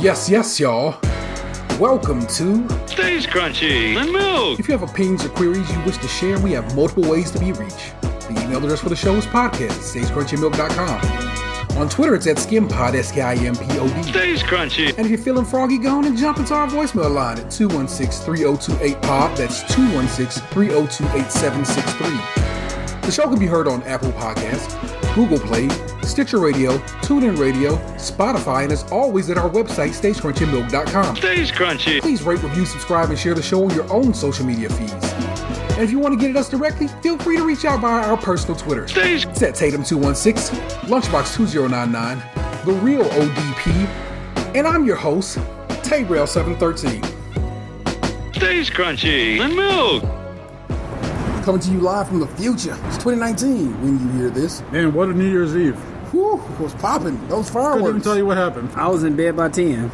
Yes, y'all. Welcome to Stage Krunchy and Milk. If you have opinions or queries you wish to share, we have multiple ways to be reached. The email address for the show is podcast@stagecrunchyandmilk.com. On Twitter, it's at skimpod, SKIMPOD. Stage Krunchy. And if you're feeling froggy, go on and jump into our voicemail line at 216-3028-POD. That's 216-302-8763. The show can be heard on Apple Podcasts, Google Play, Stitcher Radio, TuneIn Radio, Spotify, and as always at our website, stagecrunchyandmilk.com. Stage Krunchy. Please rate, review, subscribe, and share the show on your own social media feeds. And if you want to get at us directly, feel free to reach out via our personal Twitter. Stage. It's at Tatum216, Lunchbox2099, The Real ODP, and I'm your host, Tabrail713. Stage Krunchy and Milk. Coming to you live from the future. It's 2019 when you hear this. Man, what a New Year's Eve. Whew, it was popping. Those Couldn't even fireworks. tell you what happened. I was in bed by 10.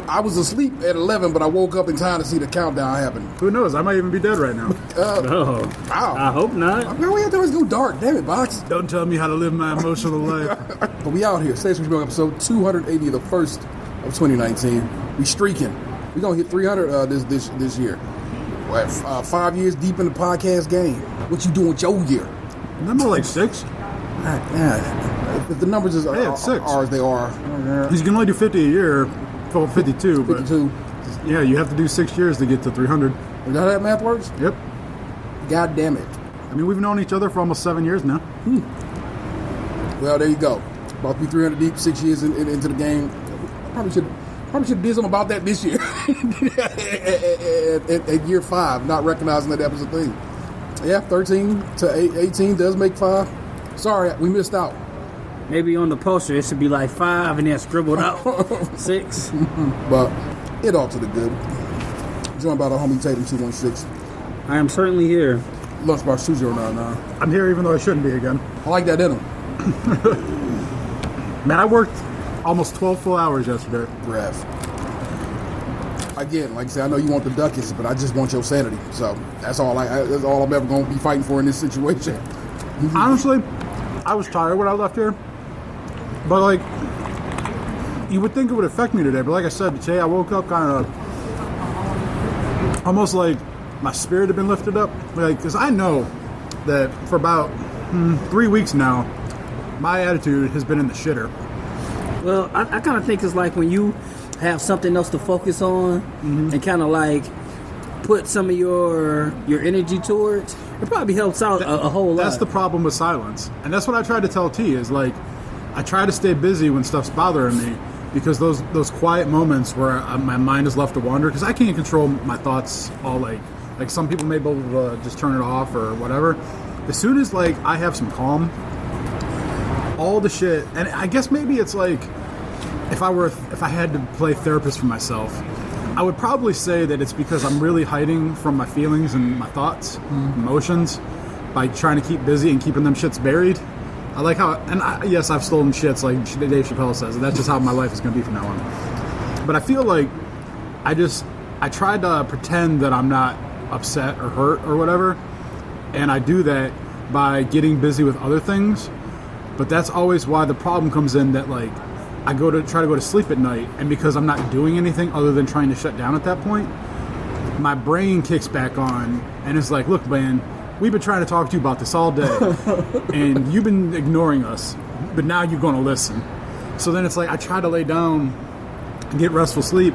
I was asleep at 11, but I woke up in time to see the countdown happen. Who knows? I might even be dead right now. Oh, Wow. I hope not. Man, we had to always go dark. Damn it, Box. Don't tell me how to live my emotional life. But we out here. Stage Krunchy episode 280, the first of 2019. We streaking. We gonna hit 300 this year. What, 5 years deep in the podcast game. What you doing with your year? Isn't more like 6? If the numbers Hey, it's 6. are as they are. You can only do 50 a year. Well, 52, but 52. yeah, you have to do 6 years to get to 300. Is that how that math works? Yep. God damn it. I mean, we've known each other for almost 7 years now. Well, there you go. About to be 300 deep, 6 years into the game. Probably should do something about that this year. at year 5, not recognizing that that was a thing. Yeah, 13 to 18 does make 5. Sorry, we missed out. Maybe on the poster it should be like 5 and then scribbled out 6. But it all to the good. Joined by the homie Tatum 216. I am certainly here. Lunchbox 2099. I'm here even though I shouldn't be again. I like that in him. Man, I worked almost 12 full hours yesterday. Ref. Again, like I said, I know you want the ducats, but I just want your sanity. So that's all I'm ever going to be fighting for in this situation. Honestly, I was tired when I left here. But, like, you would think it would affect me today. But like I said, today I woke up kind of almost like my spirit had been lifted up. Like, because I know that for about 3 weeks now, my attitude has been in the shitter. Well, I kind of think it's like when you have something else to focus on and kind of like put some of your energy towards, it probably helps out a whole lot. That's the problem with silence. And that's what I tried to tell T is like, I try to stay busy when stuff's bothering me because those quiet moments where my mind is left to wander, because I can't control my thoughts all like some people may be able to just turn it off or whatever. As soon as like I have some calm, all the shit, and I guess maybe it's like if I had to play therapist for myself, I would probably say that it's because I'm really hiding from my feelings and my thoughts, emotions, by trying to keep busy and keeping them shits buried. I like how, yes, I've stolen shits like Dave Chappelle says, and that's just how my life is going to be from now on. But I feel like I tried to pretend that I'm not upset or hurt or whatever, and I do that by getting busy with other things. But that's always why the problem comes in, that like I try to go to sleep at night, and because I'm not doing anything other than trying to shut down at that point, my brain kicks back on and it's like, look, man, we've been trying to talk to you about this all day and you've been ignoring us, but now you're going to listen. So then it's like I try to lay down and get restful sleep,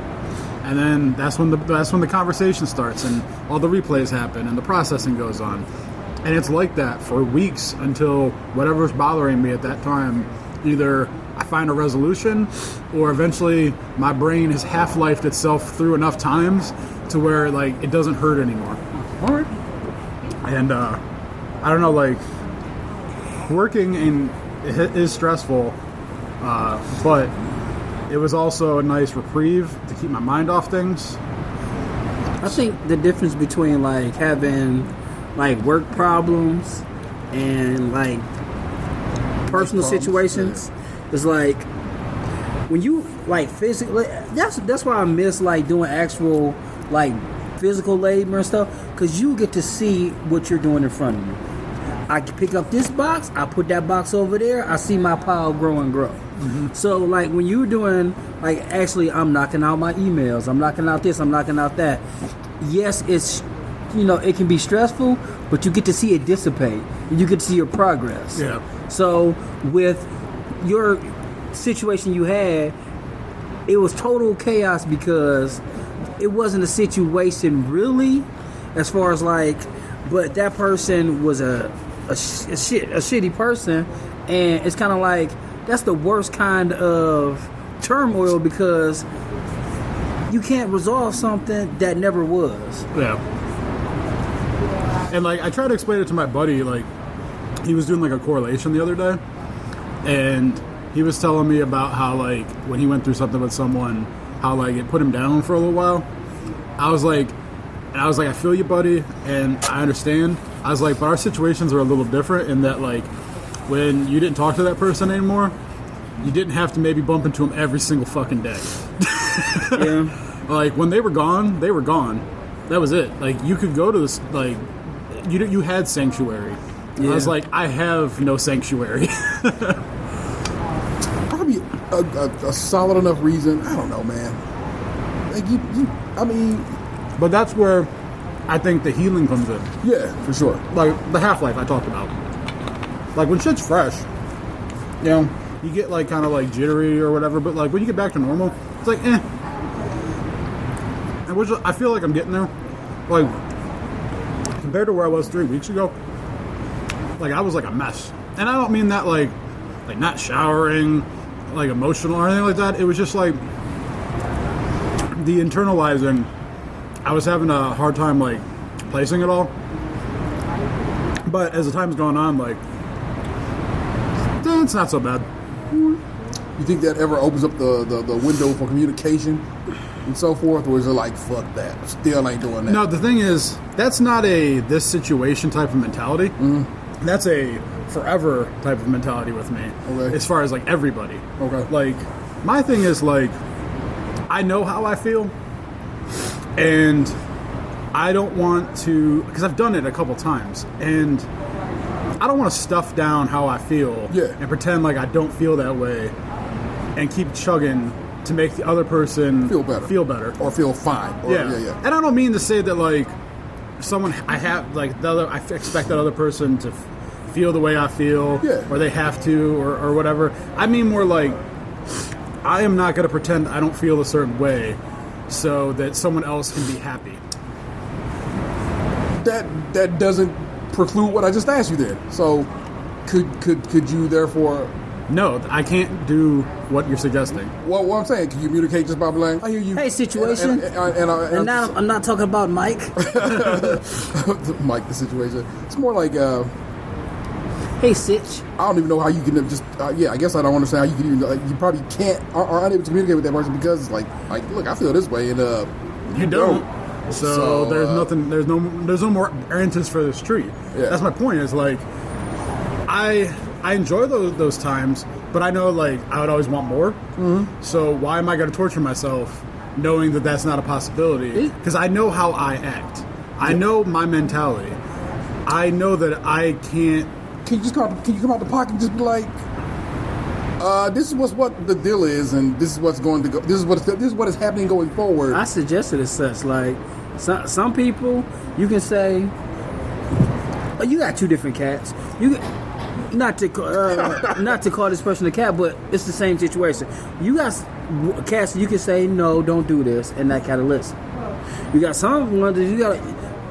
and then that's when the conversation starts and all the replays happen and the processing goes on. And it's like that for weeks until whatever's bothering me at that time, either I find a resolution or eventually my brain has half-lifed itself through enough times to where like it doesn't hurt anymore. All right. And I don't know, like working is stressful, but it was also a nice reprieve to keep my mind off things. I think the difference between like having like work problems and like personal situations is like when you like physically, that's why I miss like doing actual like physical labor and stuff, because you get to see what you're doing in front of you. I can pick up this box, I put that box over there, I see my pile grow and grow. So like when you're doing like actually I'm knocking out my emails, I'm knocking out this, I'm knocking out that. Yes, it's it can be stressful, but you get to see it dissipate. You get to see your progress. Yeah. So with your situation you had, it was total chaos because it wasn't a situation really as far as like, but that person was a shitty person, and it's kind of like that's the worst kind of turmoil because you can't resolve something that never was. Yeah. And like I tried to explain it to my buddy, like he was doing like a correlation the other day, and he was telling me about how like when he went through something with someone, how like it put him down for a little while. I was like, I feel you, buddy, and I understand. I was like, but our situations are a little different in that like when you didn't talk to that person anymore, you didn't have to maybe bump into them every single fucking day. Yeah. Like when they were gone, they were gone. That was it. Like you could go to this, like you had sanctuary. Yeah. I was like, I have no sanctuary. Probably a solid enough reason. I don't know, man. Like I mean, But that's where I think the healing comes in. yeah, for sure. Like the half-life I talked about. Like when shit's fresh, you get like kind of like jittery or whatever, but like when you get back to normal, it's like And which I feel like I'm getting there. Like compared to where I was 3 weeks ago, like I was like a mess. And I don't mean that like not showering, like emotional or anything like that. It was just like the internalizing. I was having a hard time like placing it all. But as the time's gone on, like it's not so bad. You think that ever opens up the window for communication and so forth, or is it like fuck that? Still ain't doing that. No, the thing is, that's not a this situation type of mentality. That's a forever type of mentality with me. Okay. As far as like everybody. Okay. Like my thing is like I know how I feel, and I don't want to, because I've done it a couple times, and I don't want to stuff down how I feel and pretend like I don't feel that way and keep chugging to make the other person feel better or feel fine. Or, yeah. And I don't mean to say that like someone I have like the other, I expect that other person to feel the way I feel, or they have to, or whatever. I mean more like I am not going to pretend I don't feel a certain way so that someone else can be happy. That doesn't preclude what I just asked you then. So could you therefore? No, I can't do what you're suggesting. Well, what I'm saying, can you communicate just by like, I hear you. Hey, situation. And now I'm not talking about Mike. Mike, the situation. It's more like, hey, Sitch. I don't even know how you can just. I guess I don't understand how you can even. You probably can't are unable to communicate with that person because it's like, look, I feel this way, and you don't. So there's nothing. There's no more branches for this tree. Yeah. That's my point. Is like, I enjoy those times, but I know like I would always want more. Mm-hmm. So why am I going to torture myself, knowing that that's not a possibility? Because I know how I act. I know my mentality. I know that I can't. Can you come out the pocket and just be like, this is what the deal is, and this is what's going to go. This is what is happening going forward. I suggested as such. Like some people, you can say, you got two different cats. You not to call this person a cat, but it's the same situation. You got cats. You can say no, don't do this, and that cat will listen. You got some ones that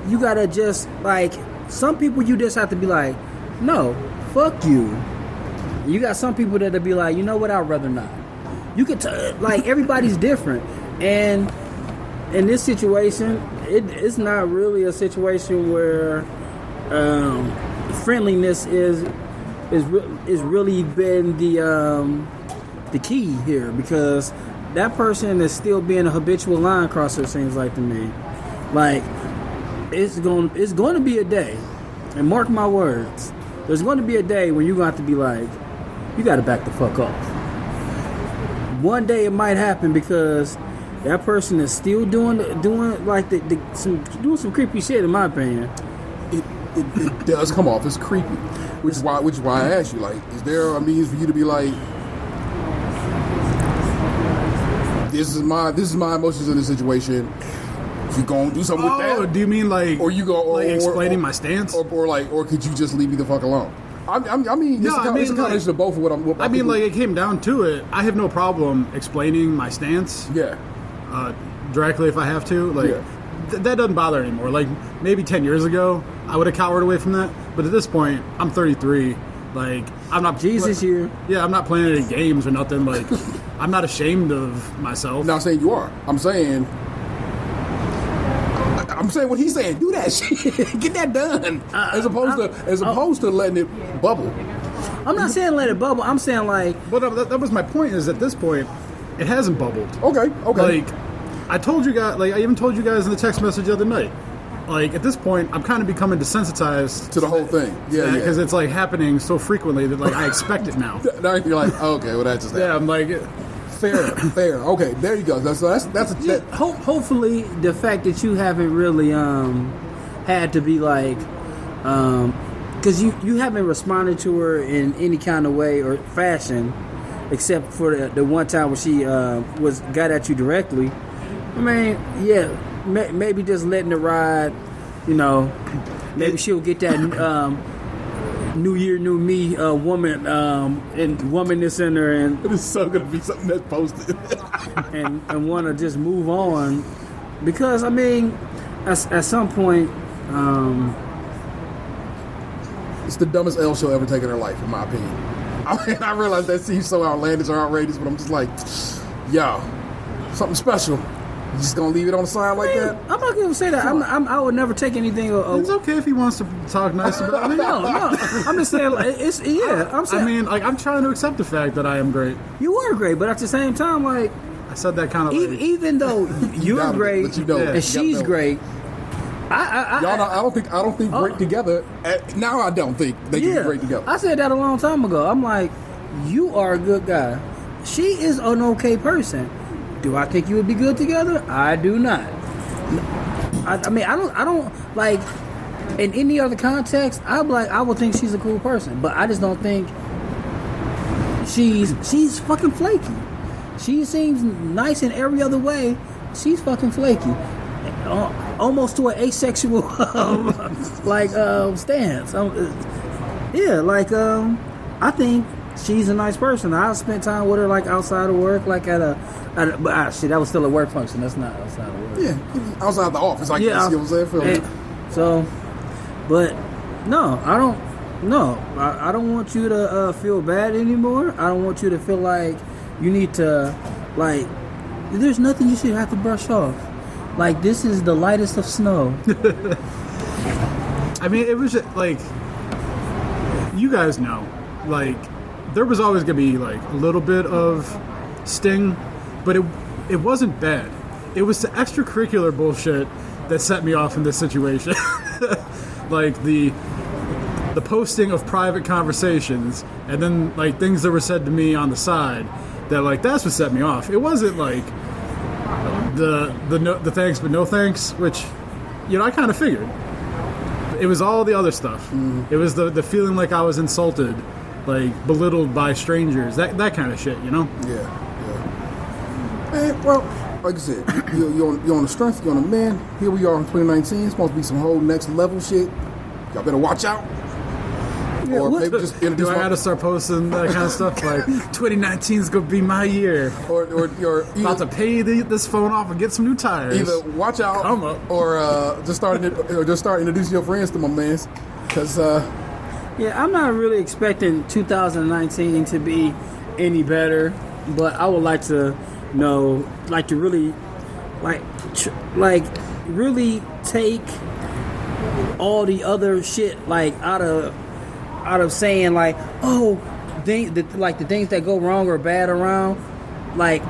you gotta just like some people. You just have to be like, no, fuck you. You got some people that'll be like, you know what, I'd rather not. You could like everybody's different, and in this situation, it's not really a situation where friendliness is really been the key here, because that person is still being a habitual line crosser. It seems like to me, like it's going to be a day, and mark my words, there's going to be a day when you're going to have to be like, you got to back the fuck off. One day it might happen because that person is still doing like doing some creepy shit, in my opinion. it does come off as creepy, which is why I asked you, like, is there a means for you to be like, this is my emotions in this situation. You gonna do something with that? Do you mean like, or you go, or explaining my stance, or could you just leave me the fuck alone? I mean, it's a combination of both of what I'm. I mean, like, it came down to it. I have no problem explaining my stance. Yeah. Directly if I have to. Like, that doesn't bother anymore. Like, maybe 10 years ago, I would have cowered away from that. But at this point, I'm 33. Like, I'm not. Jesus year. Yeah, I'm not playing any games or nothing. Like, I'm not ashamed of myself. Not saying you are. I'm saying what he's saying. Do that shit. Get that done. As opposed to letting it bubble. I'm not saying let it bubble. I'm saying like. But that was my point. Is at this point, it hasn't bubbled. Okay. Like, I told you guys. Like, I even told you guys in the text message the other night. Like, at this point, I'm kind of becoming desensitized to the whole thing. Yeah, because it's like happening so frequently that like I expect it now. Now you're like, okay, well that just happened. Yeah, I'm like, fair. Okay, there you go. Hopefully, the fact that you haven't really had to be like, because you haven't responded to her in any kind of way or fashion, except for the one time where she got at you directly. I mean, yeah. Maybe just letting it ride, you know. Maybe she'll get that new year, new me woman and womanness in her, and it is so gonna be something that's posted, and want to just move on, because I mean, at some point, it's the dumbest L she'll ever take in her life, in my opinion. I mean, I realize that seems so outlandish or outrageous, but I'm just like, yo, something special. You just gonna leave it on the side like that? I'm not gonna say that. I would never take anything. It's okay if he wants to talk nice about me. No. I'm just saying, like, it's I'm saying. I mean, like, I'm trying to accept the fact that I am great. You are great, but at the same time, like, I said that kind of like, even though you're great and she's great. I don't think great together. Now I don't think they can be great together. I said that a long time ago. I'm like, you are a good guy. She is an okay person. Do I think you would be good together? I do not. I mean, I don't like, in any other context, I'm like, I would think she's a cool person, but I just don't think she's fucking flaky. She seems nice in every other way. She's fucking flaky. Almost to an asexual stance. I think she's a nice person. I spent time with her like outside of work, like shit, that was still a work function. That's not outside of work. Yeah, outside the office. Like, yeah, you know what I'm saying? So, but no, I don't. No, I don't want you to feel bad anymore. I don't want you to feel like you need to, like, there's nothing you should have to brush off. Like, this is the lightest of snow. I mean, it was just, like, you guys know, like, there was always going to be, like, a little bit of sting, but it wasn't bad. It was the extracurricular bullshit that set me off in this situation. Like, the posting of private conversations, and then, like, things that were said to me on the side, that, like, that's what set me off. It wasn't, like, the thanks but no thanks, which, you know, I kind of figured. It was all the other stuff. It was the feeling like I was insulted, like, belittled by strangers, that kind of shit, you know? Yeah. Man, well, like I said, you're on the strength, you're on the man. Here we are in 2019. It's supposed to be some whole next level shit. Y'all better watch out. Yeah, or maybe just introduce. Do I gotta start posting that kind of stuff? Like, 2019 is gonna be my year. Or you're about to pay this phone off and get some new tires. Either watch out, or just start introducing your friends to my mans. Because yeah, I'm not really expecting 2019 to be any better, but I would like to know, like, to really, really take all the other shit, like, out of saying, like, oh, the things that go wrong or bad around, like,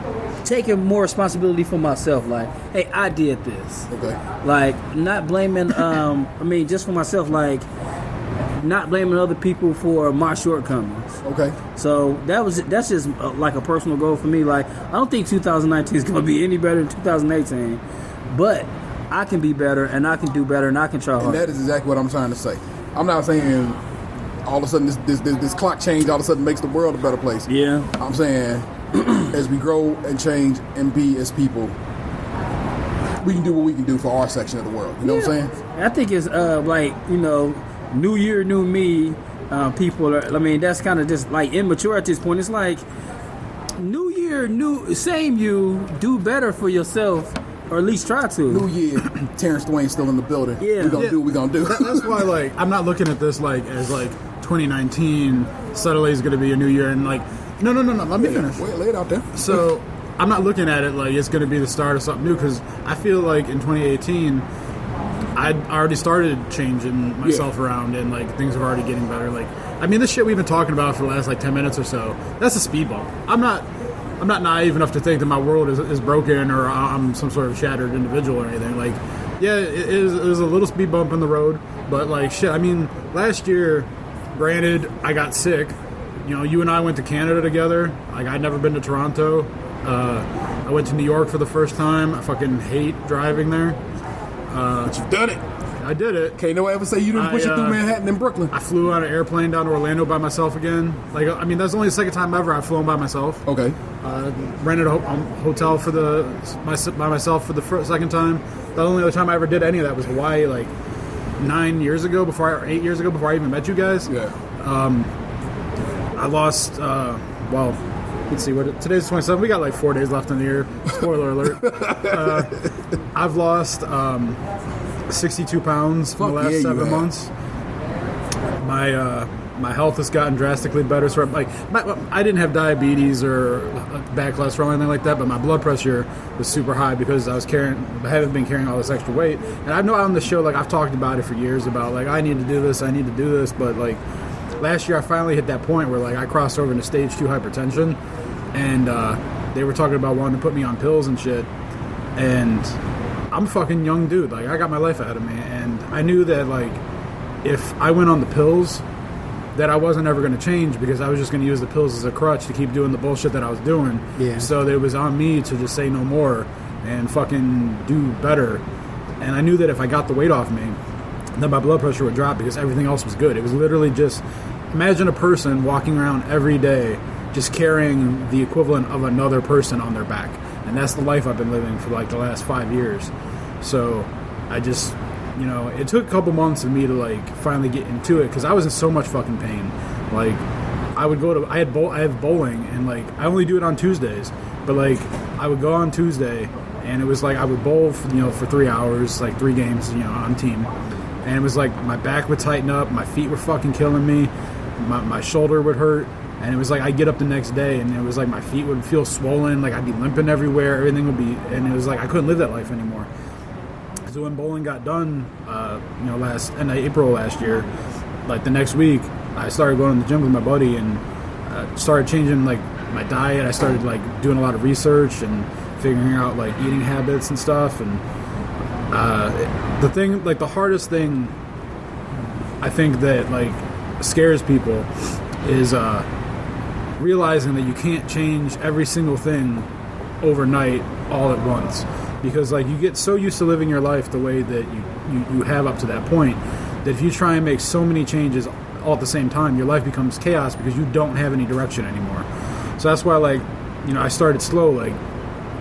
taking more responsibility for myself. Like, hey, I did this. Okay. Like, not blaming, just for myself, like, not blaming other people for my shortcomings. Okay. So that's just like a personal goal for me. Like, I don't think 2019 is going to be any better than 2018, but I can be better, and I can do better, and I can try harder. And that is exactly what I'm trying to say. I'm not saying all of a sudden this clock change all of a sudden makes the world a better place. Yeah. I'm saying as we grow and change and be as people, we can do what we can do for our section of the world. You know what I'm saying? I think it's like, you know, new year, new me. People are, I mean, that's kind of just like immature at this point. It's like new year, same you, do better for yourself, or at least try to. New year, Terrence Dwayne's still in the building. Yeah. We're gonna do what we're gonna do. That's why, like, I'm not looking at this like as like 2019 suddenly is going to be a new year and like no. Let me finish. Wait, lay it out there. So I'm not looking at it like it's going to be the start of something new because I feel like in 2018 I'd already started changing myself around and like things are already getting better. Like, I mean, this shit we've been talking about for the last like 10 minutes or so, that's a speed bump. I'm not naive enough to think that my world is broken or I'm some sort of shattered individual or anything. Like, yeah, it is a little speed bump in the road, but like shit. I mean, last year, granted, I got sick. You know, you and I went to Canada together. Like, I'd never been to Toronto. I went to New York for the first time. I fucking hate driving there. But you've done it. I did it. Can't no one ever say you didn't push it through Manhattan and Brooklyn. I flew on an airplane down to Orlando by myself again. Like, I mean, that's only the second time ever I've flown by myself. Okay. Rented a hotel for by myself for the second time. The only other time I ever did any of that was Hawaii, like 8 years ago before I even met you guys. Yeah. I lost. Well, let's see. Today's 27th. We got like 4 days left in the year. Spoiler alert. I've lost 62 pounds in the last 7 months. My health has gotten drastically better. So I didn't have diabetes or bad cholesterol or anything like that, but my blood pressure was super high because I haven't been carrying all this extra weight. And I know on the show, like, I've talked about it for years about like I need to do this, but like last year I finally hit that point where like I crossed over into stage 2 hypertension, and they were talking about wanting to put me on pills and shit. And I'm a fucking young dude. Like, I got my life ahead of me, and I knew that like if I went on the pills, that I wasn't ever going to change because I was just going to use the pills as a crutch to keep doing the bullshit that I was doing. Yeah. So it was on me to just say no more and fucking do better. And I knew that if I got the weight off me, then my blood pressure would drop because everything else was good. It was literally just, imagine a person walking around every day just carrying the equivalent of another person on their back. And that's the life I've been living for like the last 5 years. So I just, you know, it took a couple months of me to like finally get into it because I was in so much fucking pain. Like, I have bowling, and like I only do it on Tuesdays, but like I would go on Tuesday, and it was like I would bowl for 3 hours, like 3 games, on team, and it was like my back would tighten up, my feet were fucking killing me, my shoulder would hurt, and it was like I'd get up the next day, and it was like my feet would feel swollen, like I'd be limping everywhere, everything would be, and it was like I couldn't live that life anymore. So when bowling got done, in April last year, like the next week, I started going to the gym with my buddy and started changing like my diet. I started like doing a lot of research and figuring out like eating habits and stuff. And the hardest thing I think that like scares people is realizing that you can't change every single thing overnight all at once. Because like you get so used to living your life the way that you have up to that point, that if you try and make so many changes all at the same time, your life becomes chaos because you don't have any direction anymore. So that's why I started slow, like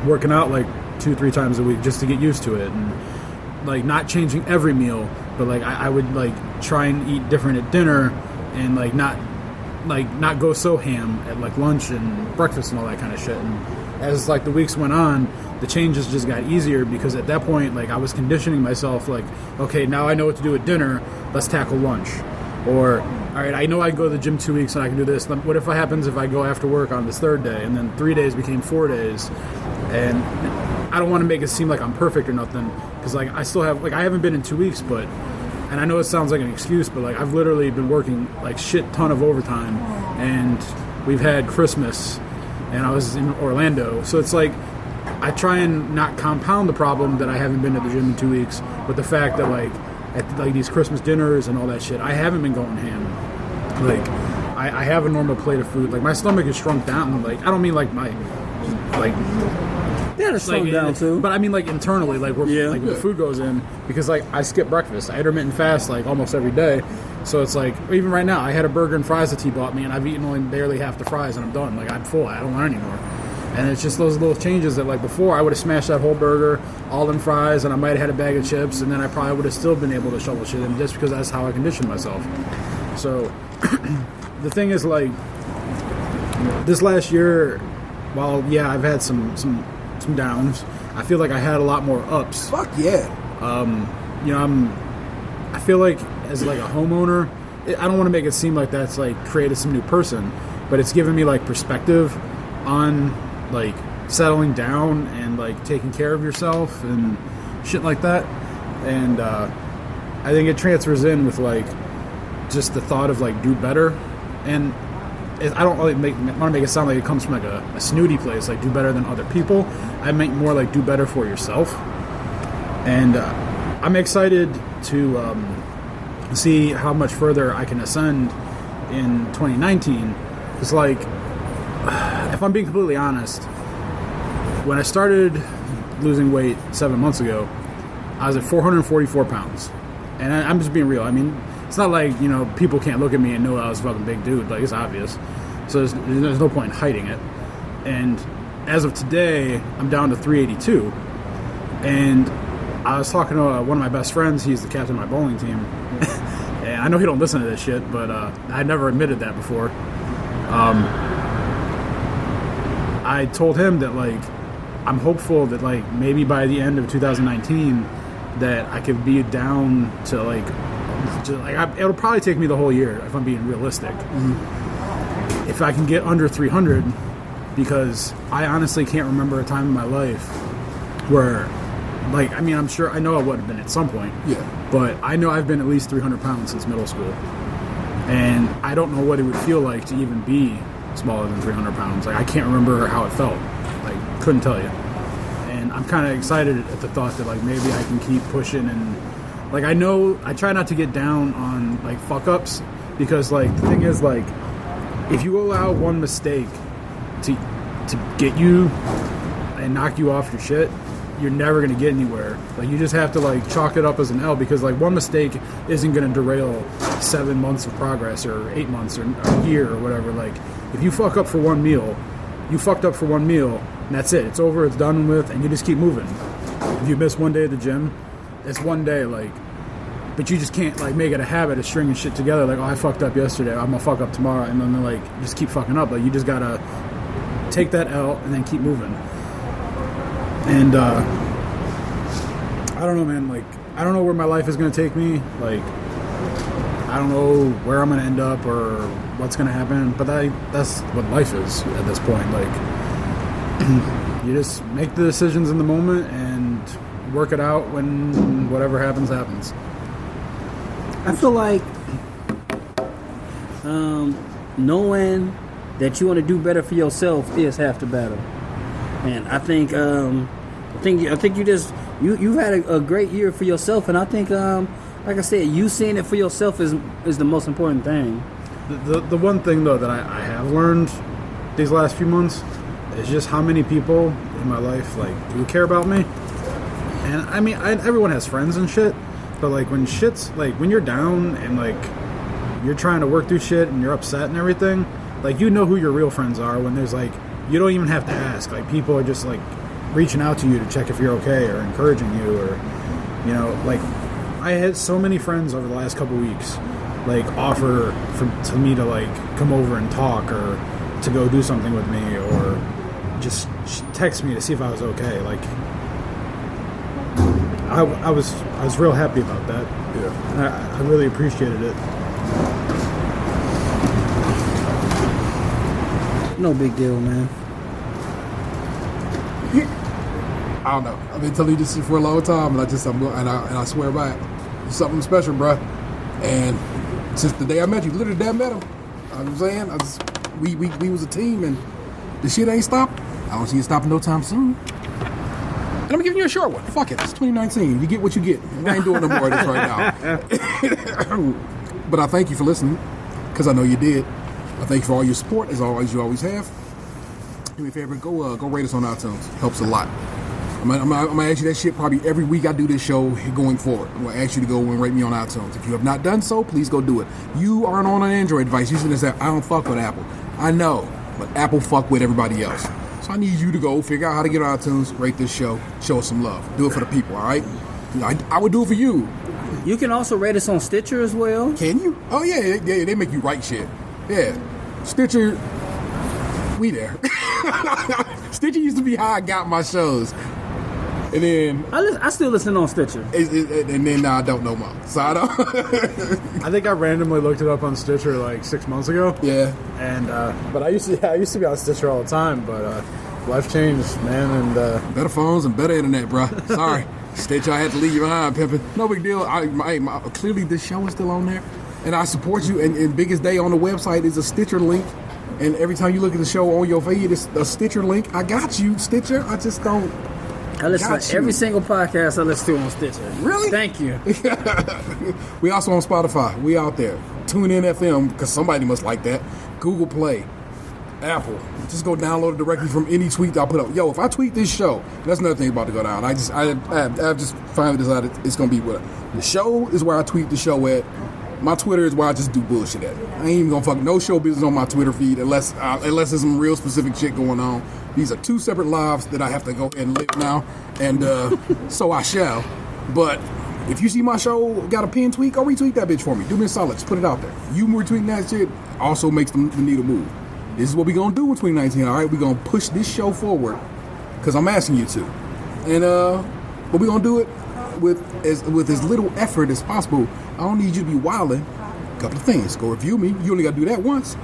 working out like 2-3 times a week just to get used to it, and like not changing every meal, but like I would like try and eat different at dinner and like not go so ham at like lunch and breakfast and all that kind of shit. And as like the weeks went on, the changes just got easier because at that point, like I was conditioning myself, like, okay, now I know what to do at dinner, let's tackle lunch. Or, all right, I know I can go to the gym 2 weeks and I can do this. What if happens if I go after work on this 3rd day, and then 3 days became 4 days? And I don't want to make it seem like I'm perfect or nothing, because like I still have, like I haven't been in 2 weeks, but, and I know it sounds like an excuse, but like I've literally been working like shit ton of overtime, and we've had Christmas, and I was in Orlando, so it's like I try and not compound the problem that I haven't been to the gym in 2 weeks, but the fact that like at like these Christmas dinners and all that shit, I haven't been going ham. Like I have a normal plate of food. Like my stomach is shrunk down. Like I don't mean like my like Yeah, it's slowed down too. But I mean, like internally, like like when the food goes in, because like I skip breakfast, I intermittent fast like almost every day. So it's like even right now, I had a burger and fries that T bought me, and I've eaten only barely half the fries, and I'm done. Like I'm full. I don't want any more. And it's just those little changes that, like, before I would have smashed that whole burger, all them fries, and I might have had a bag of chips, and then I probably would have still been able to shovel shit in just because that's how I conditioned myself. So the thing is, like, this last year, while yeah, I've had some downs, I feel like I had a lot more ups. Fuck yeah. You know, I feel like as like a homeowner, I don't want to make it seem like that's like created some new person, but it's given me like perspective on like settling down and like taking care of yourself and shit like that. And I think it transfers in with like just the thought of like do better. And I don't really want to make it sound like it comes from like a snooty place, like do better than other people. I meant more like do better for yourself. And I'm excited to see how much further I can ascend in 2019. It's like, if I'm being completely honest, when I started losing weight 7 months ago, I was at 444 pounds. And I'm just being real. I mean, it's not like, you know, people can't look at me and know I was a fucking big dude. Like, it's obvious. So there's no point in hiding it. And as of today, I'm down to 382. And I was talking to one of my best friends. He's the captain of my bowling team. And I know he don't listen to this shit, but I never admitted that before. I told him that, like, I'm hopeful that, like, maybe by the end of 2019 that I could be down to, like, it'll probably take me the whole year if I'm being realistic. Mm-hmm. If I can get under 300, because I honestly can't remember a time in my life where, like, I mean, I'm sure, I know I would have been at some point. Yeah. But I know I've been at least 300 pounds since middle school. And I don't know what it would feel like to even be smaller than 300 pounds. Like, I can't remember how it felt. Like, couldn't tell you. And I'm kind of excited at the thought that, like, maybe I can keep pushing. And, like, I know I try not to get down on, like, fuck-ups. Because, like, the thing is, like, if you allow one mistake to get you and knock you off your shit, you're never going to get anywhere. Like, you just have to, like, chalk it up as an L, because, like, one mistake isn't going to derail 7 months of progress or 8 months or a year or whatever. Like, if you fuck up for one meal, you fucked up for one meal, and that's it. It's over, it's done with, and you just keep moving. If you miss one day at the gym, it's one day, like, but you just can't, like, make it a habit of stringing shit together. Like, oh, I fucked up yesterday, I'm going to fuck up tomorrow, and then, like, just keep fucking up. Like, you just got to take that L and then keep moving. And, I don't know, man, like, I don't know where my life is going to take me. Like, I don't know where I'm going to end up or what's going to happen, but that's what life is at this point. Like, you just make the decisions in the moment and work it out when whatever happens, happens. I feel like knowing that you want to do better for yourself is half the battle. And I think you just you've had a great year for yourself, and I think like I said, you seeing it for yourself is the most important thing. The one thing though that I have learned these last few months is just how many people in my life like do care about me. And I mean, everyone has friends and shit, but like when shit's like when you're down and like you're trying to work through shit and you're upset and everything, like you know who your real friends are when there's like you don't even have to ask. Like people are just like reaching out to you to check if you're okay or encouraging you, or you know, like I had so many friends over the last couple weeks like offer to me to like come over and talk or to go do something with me or just text me to see if I was okay. Like I was real happy about that. Yeah, I really appreciated it. No big deal, man. I don't know. I've been telling you this for a long time, and I swear by it. It's something special, bro. And since the day I met you, literally the day I met him, you know what I'm saying? We was a team, and the shit ain't stopped. I don't see it stopping no time soon. And I'm giving you a short one. Fuck it. It's 2019. You get what you get. I ain't doing no more of this right now. But I thank you for listening, because I know you did. I thank you for all your support, as always, you always have. do me a favor, go rate us on iTunes. Helps a lot. I'm gonna ask you that shit probably every week I do this show going forward. I'm gonna ask you to go and rate me on iTunes. If you have not done so, please go do it. You aren't on an Android device. You shouldn't say, I don't fuck with Apple. I know, but Apple fuck with everybody else. So I need you to go figure out how to get on iTunes, rate this show, show us some love. Do it for the people, all right? I would do it for you. You can also rate us on Stitcher as well. Can you? Oh, yeah, they make you write shit. Yeah. Stitcher, we there. Stitcher used to be how I got my shows. And then... I still listen on Stitcher. And then now I don't know more. So I don't... I think I randomly looked it up on Stitcher like 6 months ago. Yeah. And, but I used to be on Stitcher all the time, but life changed, man, and... Better phones and better internet, bro. Sorry. Stitcher, I had to leave you behind, pimpin'. No big deal. Clearly this show is still on there. And I support you. And biggest day on the website is a Stitcher link. And every time you look at the show on your feed, it's a Stitcher link. I got you, Stitcher. I just don't... I listen to every single podcast I listen to on Stitcher. Really? Thank you. We also on Spotify. We out there. Tune in FM, because somebody must like that. Google Play. Apple. Just go download it directly from any tweet that I put up. Yo, if I tweet this show, that's another thing about to go down. I just finally decided it's going to be what the show is where I tweet the show at. My Twitter is where I just do bullshit at. I ain't even gonna fuck no show business on my Twitter feed unless there's some real specific shit going on. These are two separate lives that I have to go and live now, and so I shall. But if you see my show got a pin tweet, go retweet that bitch for me. Do me a solid, just put it out there. You retweeting that shit also makes the needle move. This is what we gonna do in 2019. All right, we gonna push this show forward because I'm asking you to, and but we gonna do it with as little effort as possible. I don't need you to be wilding. A couple of things. Go review me. You only got to do that once.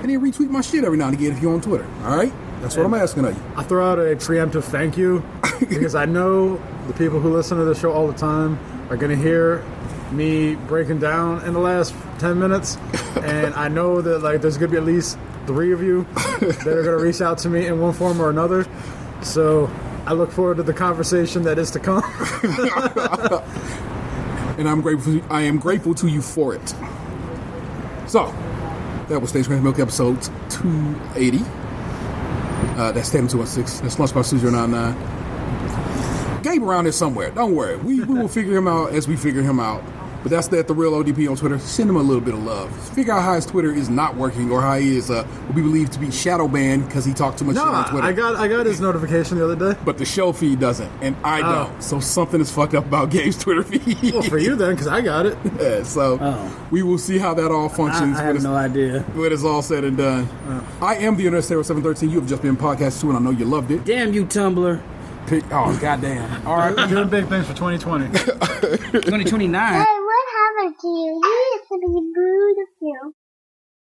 And then retweet my shit every now and again if you're on Twitter. All right? That's what I'm asking of you. I throw out a preemptive thank you because I know the people who listen to the show all the time are going to hear me breaking down in the last 10 minutes. And I know that like there's going to be at least 3 of you that are going to reach out to me in one form or another. So I look forward to the conversation that is to come. And I am grateful to you for it. So, that was Stage Crunchy Milk episode 280. That's Tatum 216. That's Lunchbox 2099. Gabe around here somewhere. Don't worry. We will figure him out as we figure him out. But that's the real ODP on Twitter. Send him a little bit of love. Figure out how his Twitter is not working or how he is what we believe to be shadow banned because he talked too much shit on Twitter. I got his notification the other day. But the show feed doesn't, and I don't. So something is fucked up about Gabe's Twitter feed. Well, for you then, because I got it. Yeah, so we will see how that all functions. I have no idea. When it's all said and done. I am the Internet 713. You have just been podcast 2, and I know you loved it. Damn you, Tumblr. Oh, goddamn. All right. Doing big things for 2020. 2029. Hey, what happened to you? You used to be beautiful.